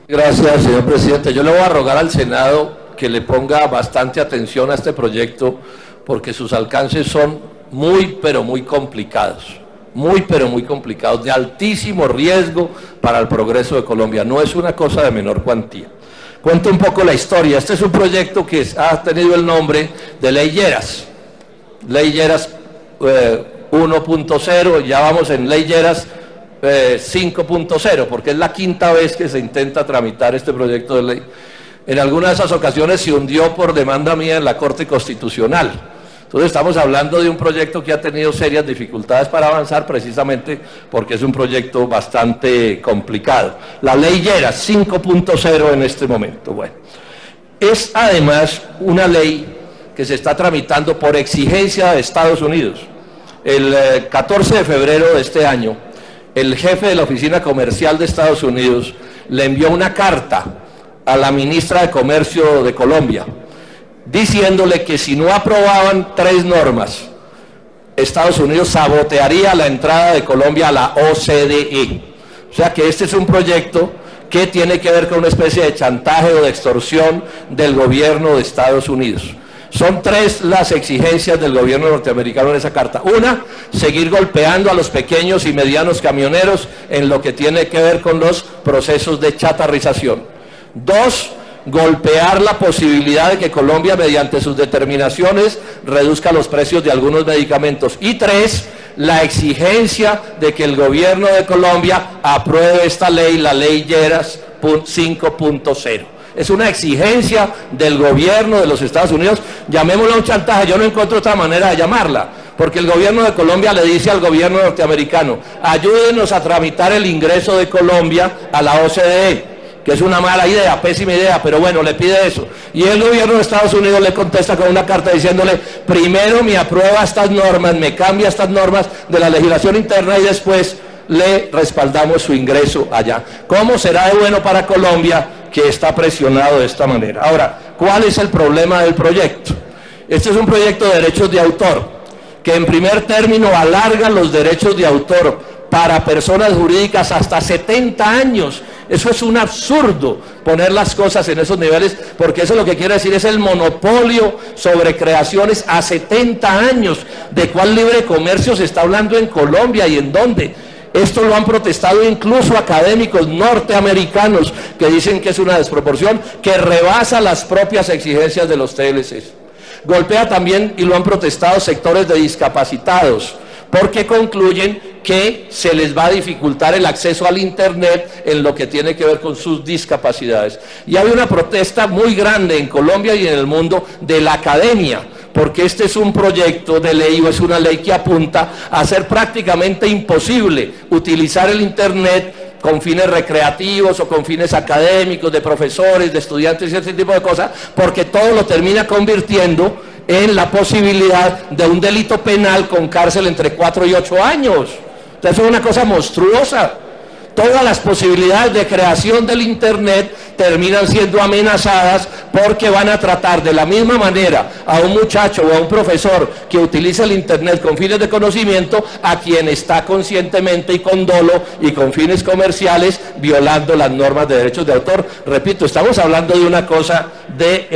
Gracias, señor presidente. Yo le voy a rogar al Senado que le ponga bastante atención a este proyecto porque sus alcances son muy, pero muy complicados. Muy, pero muy complicados, de altísimo riesgo para el progreso de Colombia. No es una cosa de menor cuantía. Cuento un poco la historia. Este es un proyecto que ha tenido el nombre de Ley Lleras. Ley Lleras 1.0, ya vamos en Ley Lleras 5.0, porque es la quinta vez que se intenta tramitar este proyecto de ley. En alguna de esas ocasiones se hundió por demanda mía en la Corte Constitucional. Entonces estamos hablando de un proyecto que ha tenido serias dificultades para avanzar, precisamente porque es un proyecto bastante complicado. La Ley Lleras 5.0 en este momento. Bueno, es además una ley que se está tramitando por exigencia de Estados Unidos. El 14 de febrero de este año, el jefe de la Oficina Comercial de Estados Unidos le envió una carta a la ministra de Comercio de Colombia, diciéndole que si no aprobaban 3 normas, Estados Unidos sabotearía la entrada de Colombia a la OCDE. O sea que este es un proyecto que tiene que ver con una especie de chantaje o de extorsión del gobierno de Estados Unidos. Son 3 las exigencias del gobierno norteamericano en esa carta. Una, seguir golpeando a los pequeños y medianos camioneros en lo que tiene que ver con los procesos de chatarrización. 2, golpear la posibilidad de que Colombia, mediante sus determinaciones, reduzca los precios de algunos medicamentos. Y 3, la exigencia de que el gobierno de Colombia apruebe esta ley, la Ley Lleras 5.0. Es una exigencia del gobierno de los Estados Unidos, llamémosla un chantaje, yo no encuentro otra manera de llamarla, porque el gobierno de Colombia le dice al gobierno norteamericano, ayúdenos a tramitar el ingreso de Colombia a la OCDE, que es una mala idea, pésima idea, pero bueno, le pide eso. Y el gobierno de Estados Unidos le contesta con una carta diciéndole, primero me aprueba estas normas, me cambia estas normas de la legislación interna y después le respaldamos su ingreso allá. ¿Cómo será de bueno para Colombia que está presionado de esta manera? Ahora, ¿cuál es el problema del proyecto? Este es un proyecto de derechos de autor, que en primer término alarga los derechos de autor para personas jurídicas hasta 70 años. Eso es un absurdo, poner las cosas en esos niveles, porque eso lo que quiere decir es el monopolio sobre creaciones a 70 años. ¿De cuál libre comercio se está hablando en Colombia y en dónde? Esto lo han protestado incluso académicos norteamericanos que dicen que es una desproporción que rebasa las propias exigencias de los TLCs. Golpea también, y lo han protestado, sectores de discapacitados, porque concluyen que se les va a dificultar el acceso al Internet en lo que tiene que ver con sus discapacidades. Y hay una protesta muy grande en Colombia y en el mundo de la academia, porque este es un proyecto de ley o es una ley que apunta a hacer prácticamente imposible utilizar el Internet con fines recreativos o con fines académicos, de profesores, de estudiantes y ese tipo de cosas, porque todo lo termina convirtiendo en la posibilidad de un delito penal con cárcel entre 4 y 8 años. Entonces es una cosa monstruosa. Todas las posibilidades de creación del Internet terminan siendo amenazadas porque van a tratar de la misma manera a un muchacho o a un profesor que utiliza el Internet con fines de conocimiento a quien está conscientemente y con dolo y con fines comerciales violando las normas de derechos de autor. Repito, estamos hablando de una cosa de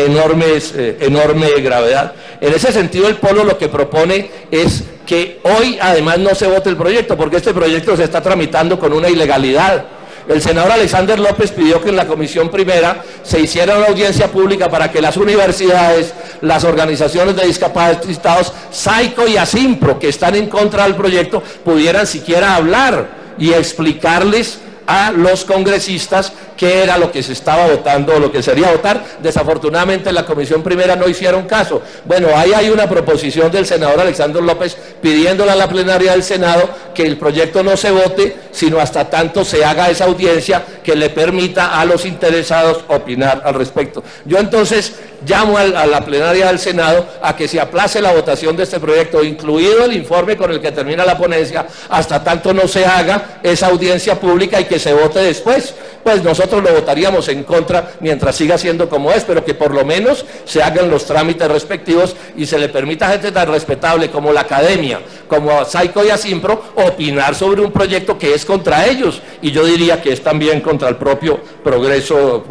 enorme gravedad. En ese sentido, el Polo lo que propone es que hoy además no se vote el proyecto, porque este proyecto se está tramitando con una ilegalidad. El senador Alexander López pidió que en la Comisión Primera se hiciera una audiencia pública para que las universidades, las organizaciones de discapacitados, SAICO y ASIMPRO, que están en contra del proyecto, pudieran siquiera hablar y explicarles a los congresistas qué era lo que se estaba votando o lo que sería votar. Desafortunadamente en la Comisión Primera no hicieron caso. Bueno, ahí hay una proposición del senador Alexander López pidiéndole a la plenaria del Senado que el proyecto no se vote, sino hasta tanto se haga esa audiencia que le permita a los interesados opinar al respecto. Yo entonces llamo a la plenaria del Senado a que se aplace la votación de este proyecto, incluido el informe con el que termina la ponencia, hasta tanto no se haga esa audiencia pública y que se vote después, pues nosotros lo votaríamos en contra mientras siga siendo como es, pero que por lo menos se hagan los trámites respectivos y se le permita a gente tan respetable como la academia, como a Saico y a Simpro, opinar sobre un proyecto que es contra ellos, y yo diría que es también contra el propio progreso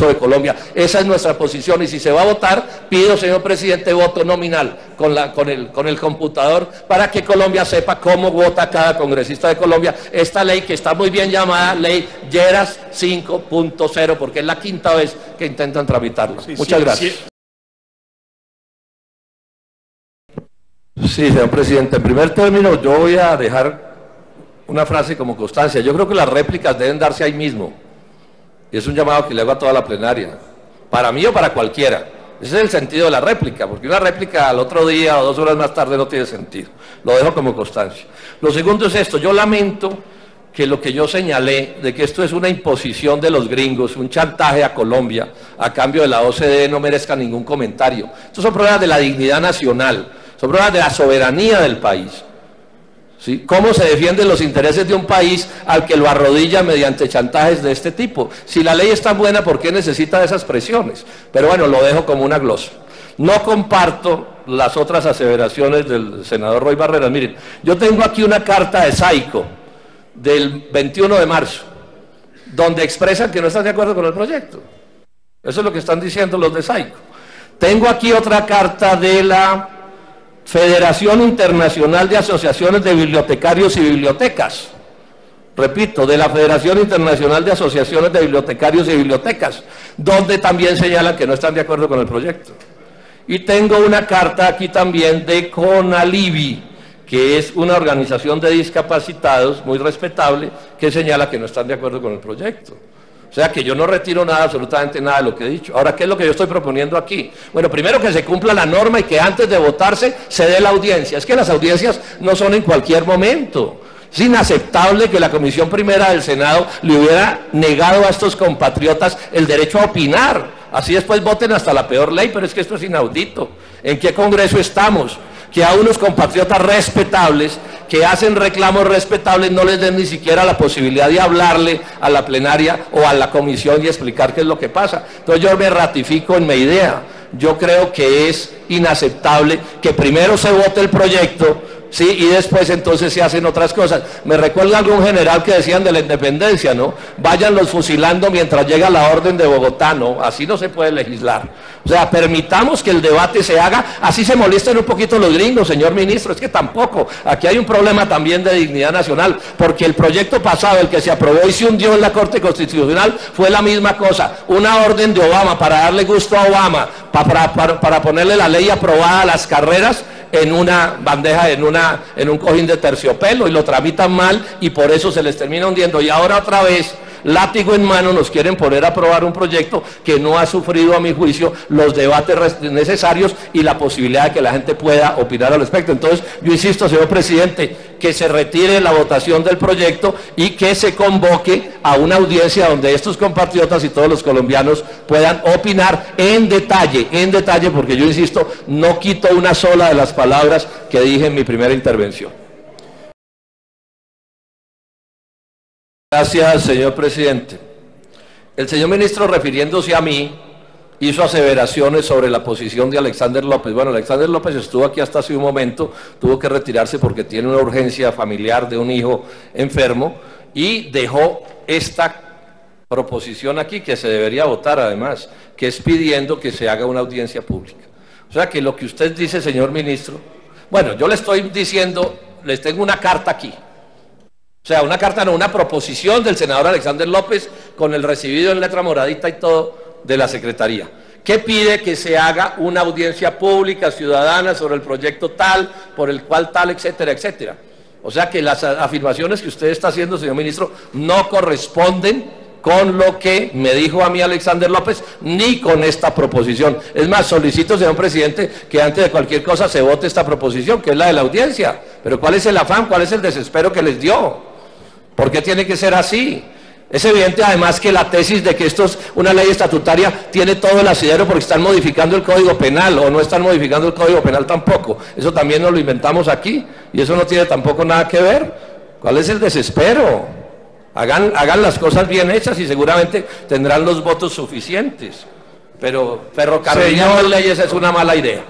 de Colombia. Esa es nuestra posición, y si se va a votar, pido, señor presidente, voto nominal con el computador para que Colombia sepa cómo vota cada congresista de Colombia esta ley que está muy bien llamada Ley Lleras 5.0, porque es la quinta vez que intentan tramitarlo. Sí, muchas gracias. Sí, señor presidente, en primer término yo voy a dejar una frase como constancia. Yo creo que las réplicas deben darse ahí mismo, y es un llamado que le hago a toda la plenaria, para mí o para cualquiera. Ese es el sentido de la réplica, porque una réplica al otro día o 2 horas más tarde no tiene sentido. Lo dejo como constancia. Lo segundo es esto: yo lamento que lo que yo señalé, de que esto es una imposición de los gringos, un chantaje a Colombia a cambio de la OCDE, no merezca ningún comentario. Estos son problemas de la dignidad nacional, son problemas de la soberanía del país. ¿Sí? ¿Cómo se defienden los intereses de un país al que lo arrodilla mediante chantajes de este tipo? Si la ley es tan buena, ¿por qué necesita de esas presiones? Pero bueno, lo dejo como una glosa. No comparto las otras aseveraciones del senador Roy Barreras. Miren, yo tengo aquí una carta de Saico del 21 de marzo, donde expresan que no están de acuerdo con el proyecto. Eso es lo que están diciendo los de Saico. Tengo aquí otra carta de la Federación Internacional de Asociaciones de Bibliotecarios y Bibliotecas. Repito, de la Federación Internacional de Asociaciones de Bibliotecarios y Bibliotecas, donde también señalan que no están de acuerdo con el proyecto. Y tengo una carta aquí también de CONALIBI, que es una organización de discapacitados muy respetable, que señala que no están de acuerdo con el proyecto. O sea que yo no retiro nada, absolutamente nada de lo que he dicho. Ahora, ¿qué es lo que yo estoy proponiendo aquí? Bueno, primero que se cumpla la norma y que antes de votarse se dé la audiencia. Es que las audiencias no son en cualquier momento. Es inaceptable que la Comisión Primera del Senado le hubiera negado a estos compatriotas el derecho a opinar. Así después voten hasta la peor ley, pero es que esto es inaudito. ¿En qué Congreso estamos? Que a unos compatriotas respetables, que hacen reclamos respetables, no les den ni siquiera la posibilidad de hablarle a la plenaria o a la comisión y explicar qué es lo que pasa. Entonces yo me ratifico en mi idea. Yo creo que es inaceptable que primero se vote el proyecto, ¿sí? Y después entonces se hacen otras cosas. Me recuerda algún general que decían de la independencia, ¿no? Váyanlos fusilando mientras llega la orden de Bogotá, ¿no? Así no se puede legislar. O sea, permitamos que el debate se haga, así se molesten un poquito los gringos, señor ministro, es que tampoco. Aquí hay un problema también de dignidad nacional, porque el proyecto pasado, el que se aprobó y se hundió en la Corte Constitucional, fue la misma cosa, una orden de Obama para darle gusto a Obama, para ponerle la ley aprobada a las carreras en una bandeja, en un cojín de terciopelo, y lo tramitan mal y por eso se les termina hundiendo. Y ahora otra vez, látigo en mano, nos quieren poner a aprobar un proyecto que no ha sufrido, a mi juicio, los debates necesarios y la posibilidad de que la gente pueda opinar al respecto. Entonces, yo insisto, señor presidente, que se retire la votación del proyecto y que se convoque a una audiencia donde estos compatriotas y todos los colombianos puedan opinar en detalle, porque yo insisto, no quito una sola de las palabras que dije en mi primera intervención. Gracias, señor presidente. El señor ministro, refiriéndose a mí, hizo aseveraciones sobre la posición de Alexander López. Bueno, Alexander López estuvo aquí hasta hace un momento, tuvo que retirarse porque tiene una urgencia familiar de un hijo enfermo y dejó esta proposición aquí, que se debería votar además, que es pidiendo que se haga una audiencia pública. O sea que lo que usted dice, señor ministro, bueno, yo le estoy diciendo, les tengo una carta aquí. O sea, una carta, no, una proposición del senador Alexander López con el recibido en letra moradita y todo de la Secretaría, que pide que se haga una audiencia pública ciudadana sobre el proyecto tal, por el cual tal, etcétera, etcétera. O sea que las afirmaciones que usted está haciendo, señor ministro, no corresponden con lo que me dijo a mí Alexander López, ni con esta proposición. Es más, solicito, señor presidente, que antes de cualquier cosa se vote esta proposición, que es la de la audiencia. Pero ¿cuál es el afán? ¿Cuál es el desespero que les dio? ¿Por qué tiene que ser así? Es evidente además que la tesis de que esto es una ley estatutaria tiene todo el asidero porque están modificando el Código Penal, o no están modificando el Código Penal tampoco. Eso también nos lo inventamos aquí y eso no tiene tampoco nada que ver. ¿Cuál es el desespero? Hagan las cosas bien hechas y seguramente tendrán los votos suficientes. Pero ferrocarril en leyes es una mala idea.